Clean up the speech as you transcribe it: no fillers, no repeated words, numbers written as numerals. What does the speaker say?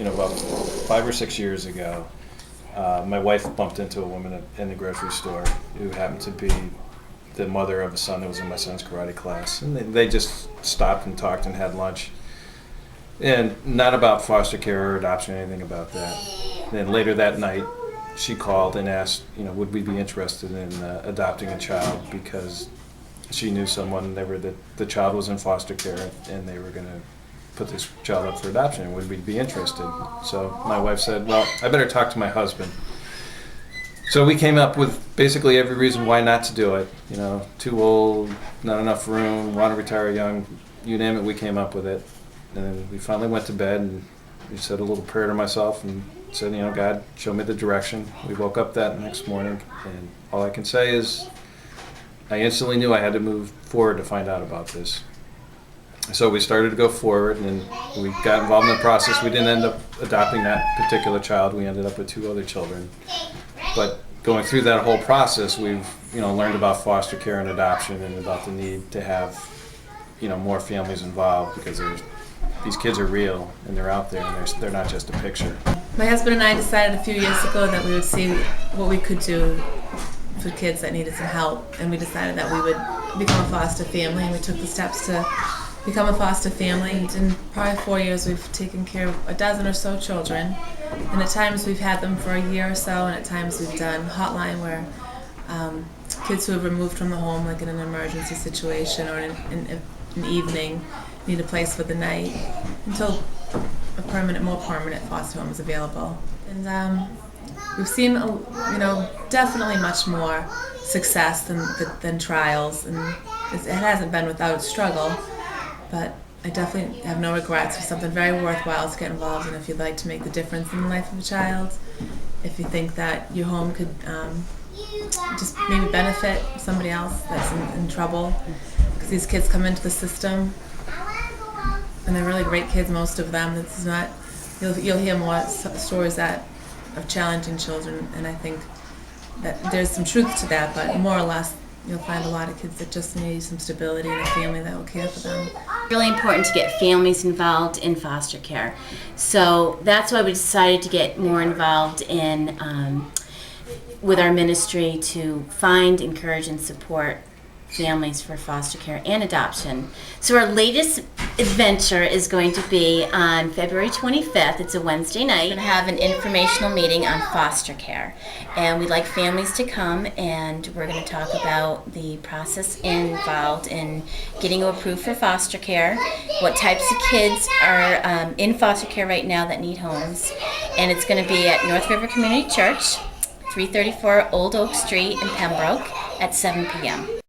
about 5 or 6 years ago, my wife bumped into a woman in the grocery store who happened to be the mother of a son that was in my son's karate class. And they just stopped and talked and had lunch. And not about foster care or adoption or anything about that. Then later that night, she called and asked, would we be interested in adopting a child, because she knew someone, the child was in foster care and they were going to put this child up for adoption. Would we be interested? So my wife said, well, I better talk to my husband. So we came up with basically every reason why not to do it. Too old, not enough room, want to retire young, you name it, we came up with it. And then we finally went to bed and we said a little prayer to myself and said, God, show me the direction. We woke up that next morning, and all I can say is I instantly knew I had to move forward to find out about this. So we started to go forward, and we got involved in the process. We didn't end up adopting that particular child. We ended up with 2 other children. But going through that whole process, we've learned about foster care and adoption and about the need to have more families involved, because these kids are real and they're out there and they're not just a picture. My husband and I decided a few years ago that we would see what we could do for kids that needed some help, and we decided that we would become a foster family, and we took the steps to become a foster family. And in probably 4 years we've taken care of a dozen or so children, and at times we've had them for a year or so, and at times we've done hotline where kids who have removed from the home, like in an emergency situation or in an evening, need a place for the night until a more permanent foster home is available. And we've seen, definitely much more success than trials, and it hasn't been without struggle, but I definitely have no regrets. It's something very worthwhile to get involved in if you'd like to make the difference in the life of a child, if you think that your home could just maybe benefit somebody else that's in trouble, because these kids come into the system and they're really great kids, most of them. This is not, you'll hear more stories of challenging children, and I think that there's some truth to that, but more or less you'll find a lot of kids that just need some stability and a family that will care for them. Really important to get families involved in foster care. So that's why we decided to get more involved in with our ministry to find, encourage, and support families for foster care and adoption. So our latest adventure is going to be on February 25th. It's a Wednesday night. We're going to have an informational meeting on foster care, and we'd like families to come, and we're going to talk about the process involved in getting you approved for foster care, what types of kids are in foster care right now that need homes, and it's going to be at North River Community Church, 334 Old Oak Street in Pembroke at 7 p.m.